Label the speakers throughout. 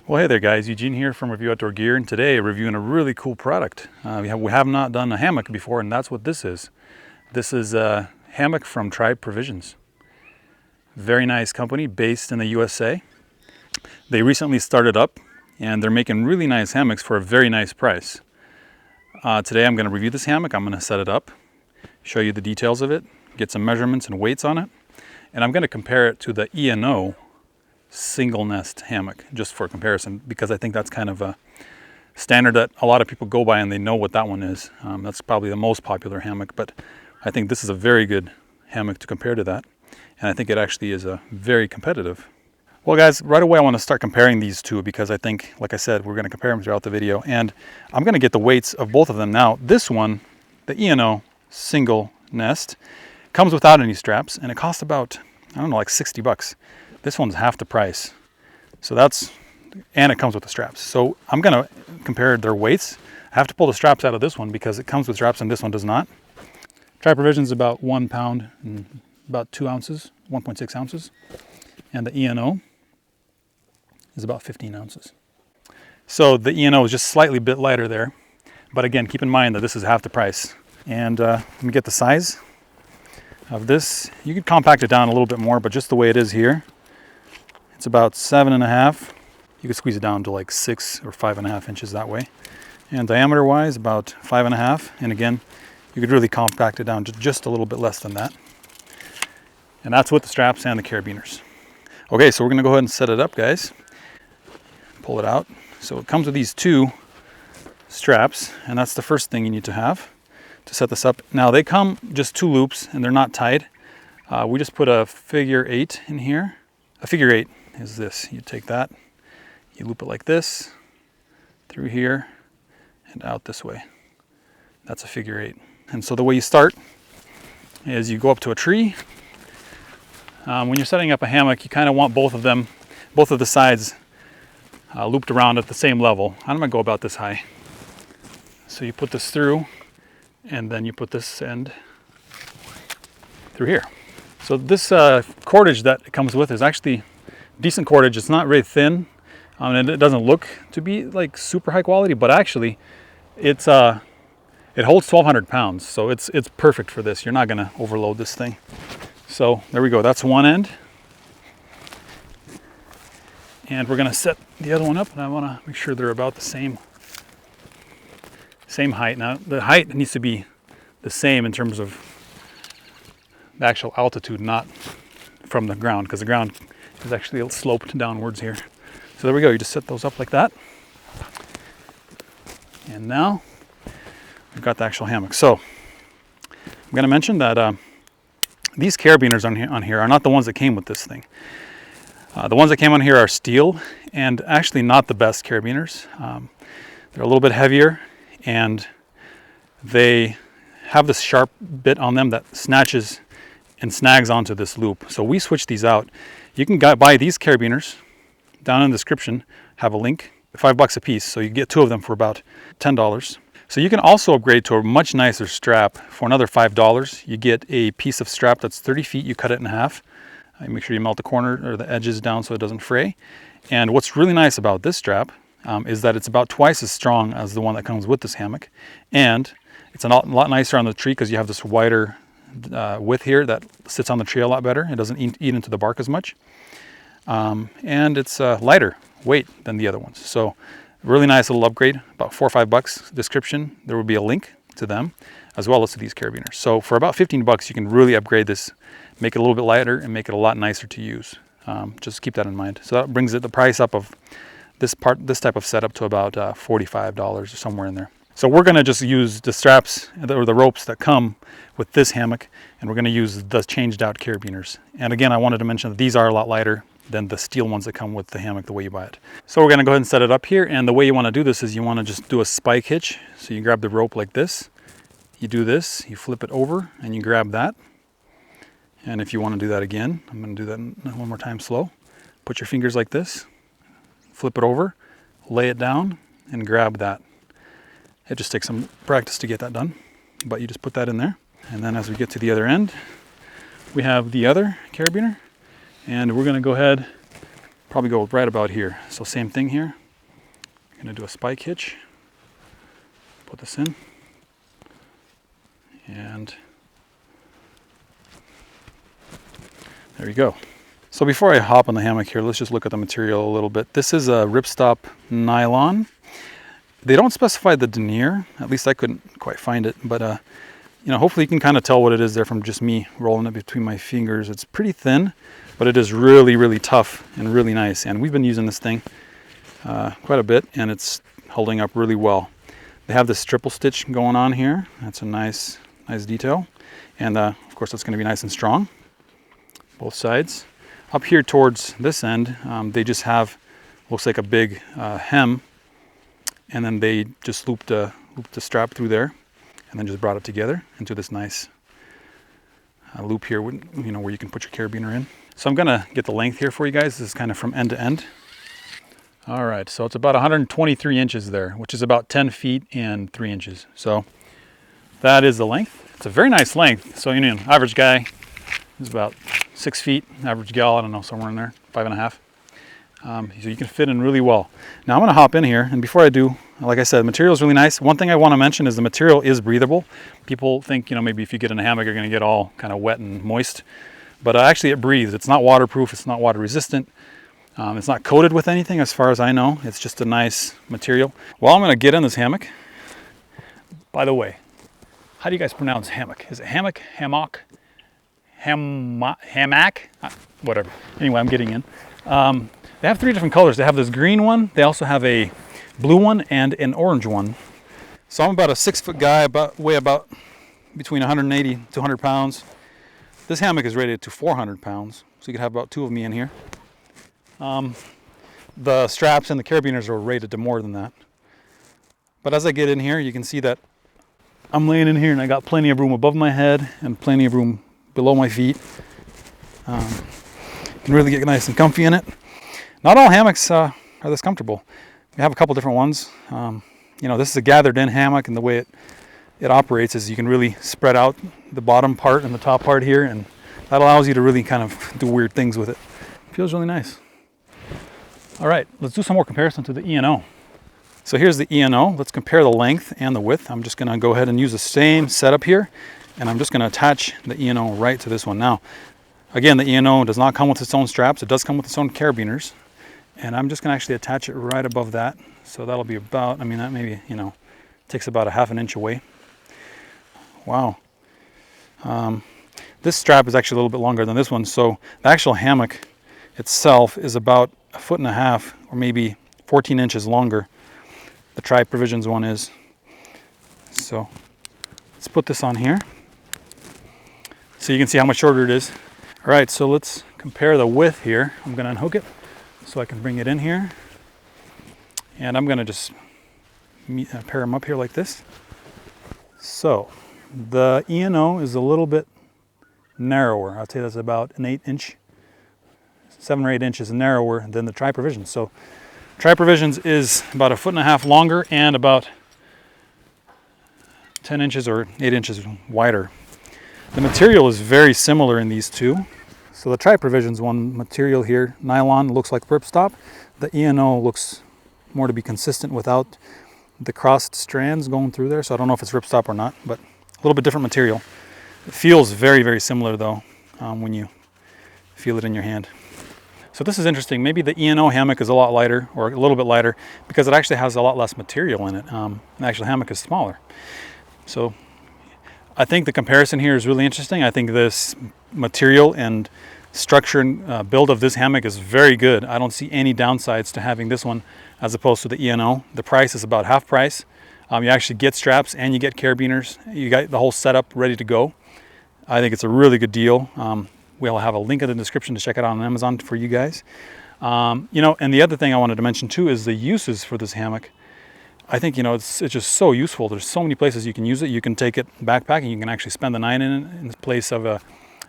Speaker 1: Well, hey there guys, Eugene here from Review Outdoor Gear, and today reviewing a really cool product. We have not done a hammock before, and that's what this is. This is a hammock from Tribe Provisions. Very nice company based in the USA. They recently started up and they're making really nice hammocks for a very nice price. Today I'm going to review this hammock. I'm going to set it up, show you the details of it, get some measurements and weights on it, and I'm going to compare it to the E&O single nest hammock just for comparison, because I think that's kind of a standard that a lot of people go by and they know what that one is. That's probably the most popular hammock, but I think this is a very good hammock to compare to that, and I think it actually is very competitive. Well guys, right away I want to start comparing these two because I think, like I said, we're going to compare them throughout the video, and I'm going to get the weights of both of them. Now this one, the E&O single nest, comes without any straps and it costs about, I don't know, like 60 bucks. This one's half the price. So and it comes with the straps. So I'm gonna compare their weights. I have to pull the straps out of this one because it comes with straps and this one does not. Tribe Provisions is about 1 pound and about 2 ounces, 1.6 ounces. And the E&O is about 15 ounces. So the E&O is just slightly bit lighter there. But again, keep in mind that this is half the price. And let me get the size of this. You could compact it down a little bit more, but just the way it is here, it's about 7.5. You could squeeze it down to like 6 or 5.5 inches that way. And diameter wise, about 5.5. And again, you could really compact it down to just a little bit less than that. And that's with the straps and the carabiners. Okay, so we're gonna go ahead and set it up, guys. Pull it out. So it comes with these two straps, and that's the first thing you need to have to set this up. Now they come just 2 loops and they're not tied. We just put a figure 8 in here. A figure 8 is this. You take that, you loop it like this, through here, and out this way. That's a figure 8. And so the way you start is you go up to a tree. When you're setting up a hammock, you kind of want both of the sides looped around at the same level. I'm gonna go about this high. So you put this through, and then you put this end through here. So this cordage that it comes with is actually decent cordage. It's not very thin, and it doesn't look to be like super high quality, but actually it holds 1,200 pounds. So it's perfect for this. You're not gonna overload this thing. So there we go, that's one end. And we're gonna set the other one up, and I wanna make sure they're about the same height. Now the height needs to be the same in terms of the actual altitude, not from the ground, because the ground is actually sloped downwards here. So there we go, you just set those up like that. And now we've got the actual hammock. So I'm gonna mention that these carabiners on here are not the ones that came with this thing. The ones that came on here are steel, and actually not the best carabiners. They're a little bit heavier, and they have this sharp bit on them that snatches and snags onto this loop. So we switched these out. You can buy these carabiners. Down in the description, have a link, $5 a piece. So you get 2 of them for about $10. So you can also upgrade to a much nicer strap for another $5. You get a piece of strap that's 30 feet. You cut it in half. Make sure you melt the corner or the edges down so it doesn't fray. And what's really nice about this strap is that it's about twice as strong as the one that comes with this hammock. And it's a lot nicer on the tree because you have this wider width here that sits on the tree a lot better. It doesn't eat into the bark as much. And it's lighter weight than the other ones. So really nice little upgrade, about $4 or $5. Description, there will be a link to them as well as to these carabiners. So for about 15 bucks, you can really upgrade this, make it a little bit lighter and make it a lot nicer to use. Just keep that in mind. So that brings the price up of this type of setup to about $45 or somewhere in there. So we're gonna just use the straps or the ropes that come with this hammock, and we're gonna use the changed out carabiners. And again, I wanted to mention that these are a lot lighter than the steel ones that come with the hammock the way you buy it. So we're gonna go ahead and set it up here, and the way you wanna do this is you wanna just do a spike hitch. So you grab the rope like this, you do this, you flip it over, and you grab that. And if you wanna do that again, I'm gonna do that one more time slow. Put your fingers like this, flip it over, lay it down, and grab that. It just takes some practice to get that done, but you just put that in there. And then as we get to the other end, we have the other carabiner, and we're gonna go ahead probably go right about here. So same thing here. I'm gonna do a spike hitch. Put this in. And there you go. So before I hop on the hammock here, let's just look at the material a little bit. This is a ripstop nylon. They don't specify the denier, at least I couldn't quite find it, but you know, hopefully you can kind of tell what it is there from just me rolling it between my fingers. It's pretty thin, but it is really, really tough and really nice. And we've been using this thing quite a bit, and it's holding up really well. They have this triple stitch going on here. That's a nice detail. And of course, it's going to be nice and strong, both sides. Up here towards this end, they just have, looks like a big hem, and then they just looped the strap through there, and then just brought it together into this nice loop here, you know, where you can put your carabiner in. So I'm gonna get the length here for you guys. This is kind of from end to end. All right, so it's about 123 inches there, which is about 10 feet and 3 inches. So that is the length. It's a very nice length. So, you know, average guy is about 6 feet, average gal, I don't know, somewhere in there, 5.5. So you can fit in really well. Now I'm gonna hop in here, and before I do, like I said, the material is really nice. One thing I wanna mention is the material is breathable. People think, you know, maybe if you get in a hammock, you're gonna get all kind of wet and moist, but actually it breathes. It's not waterproof, it's not water resistant. It's not coated with anything as far as I know. It's just a nice material. Well, I'm gonna get in this hammock. By the way, how do you guys pronounce hammock? Is it hammock, hammock, hammock? Whatever. Anyway, I'm getting in. They have 3 different colors. They have this green one, they also have a blue one and an orange one. So I'm about a 6-foot guy, weigh about between 180 to 200 pounds. This hammock is rated to 400 pounds, so you could have about 2 of me in here. The straps and the carabiners are rated to more than that. But as I get in here, you can see that I'm laying in here and I got plenty of room above my head and plenty of room below my feet. You can really get nice and comfy in it. Not all hammocks are this comfortable. We have a couple different ones. You know, this is a gathered in hammock, and the way it operates is you can really spread out the bottom part and the top part here, and that allows you to really kind of do weird things with it. It feels really nice. All right, let's do some more comparison to the E&O. So here's the E&O. Let's compare the length and the width. I'm just gonna go ahead and use the same setup here, and I'm just gonna attach the E&O right to this one. Now, again, the E&O does not come with its own straps. It does come with its own carabiners. And I'm just gonna actually attach it right above that. So that'll be about, I mean, that maybe, you know, takes about a ½ an inch away. Wow. This strap is actually a little bit longer than this one. So the actual hammock itself is about 1.5 feet or maybe 14 inches longer. The Tri Provisions one is. So let's put this on here so you can see how much shorter it is. All right, so let's compare the width here. I'm gonna unhook it so I can bring it in here. And I'm gonna just pair them up here like this. So the E&O is a little bit narrower. I'd say that's about an 8-inch, 7 or 8 inches narrower than the Tri Provisions. So Tri Provisions is about 1.5 feet longer and about 10 inches or 8 inches wider. The material is very similar in these two. So the Tri Provisions one material here, nylon, looks like ripstop. The E&O looks more to be consistent without the crossed strands going through there. So I don't know if it's ripstop or not, but a little bit different material. It feels very, very similar though when you feel it in your hand. So this is interesting. Maybe the E&O hammock is a lot lighter, or a little bit lighter, because it actually has a lot less material in it. The actual hammock is smaller. So I think the comparison here is really interesting. I think this material and structure and build of this hammock is very good. I don't see any downsides to having this one as opposed to the E&O. The price is about half price. You actually get straps and you get carabiners. You got the whole setup ready to go. I think it's a really good deal. We'll have a link in the description to check it out on Amazon for you guys. You know, and the other thing I wanted to mention too is the uses for this hammock. I think, you know, it's just so useful. There's so many places you can use it. You can take it backpacking. You can actually spend the night in it in place of a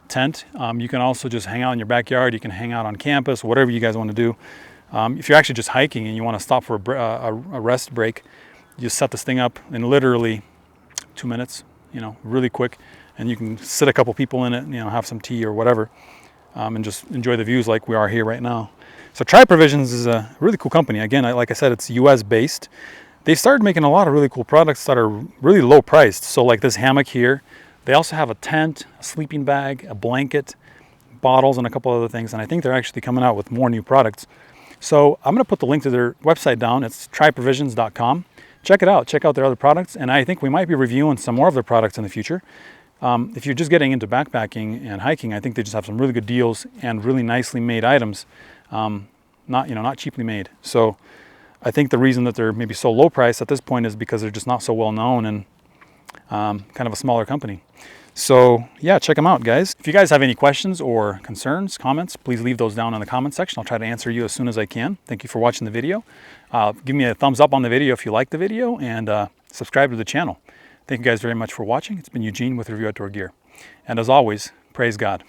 Speaker 1: tent. You can also just hang out in your backyard. You can hang out on campus, whatever you guys want to do. If you're actually just hiking and you want to stop for a rest break, you just set this thing up in literally 2 minutes, you know, really quick. And you can sit a couple people in it, you know, have some tea or whatever. and just enjoy the views like we are here right now. So Tribe Provisions is a really cool company. Again, like I said, it's US based. They started making a lot of really cool products that are really low priced. So like this hammock here, they also have a tent, a sleeping bag, a blanket, bottles, and a couple other things. And I think they're actually coming out with more new products. So I'm going to put the link to their website down. It's tribeprovisions.com. Check it out. Check out their other products. And I think we might be reviewing some more of their products in the future. If you're just getting into backpacking and hiking, I think they just have some really good deals and really nicely made items, not cheaply made. So I think the reason that they're maybe so low price at this point is because they're just not so well known and kind of a smaller company. So yeah, check them out, guys. If you guys have any questions or concerns, comments, please leave those down in the comment section. I'll try to answer you as soon as I can. Thank you for watching the video. Give me a thumbs up on the video if you like the video, and subscribe to the channel. Thank you guys very much for watching. It's been Eugene with Review Outdoor Gear. And as always, praise God.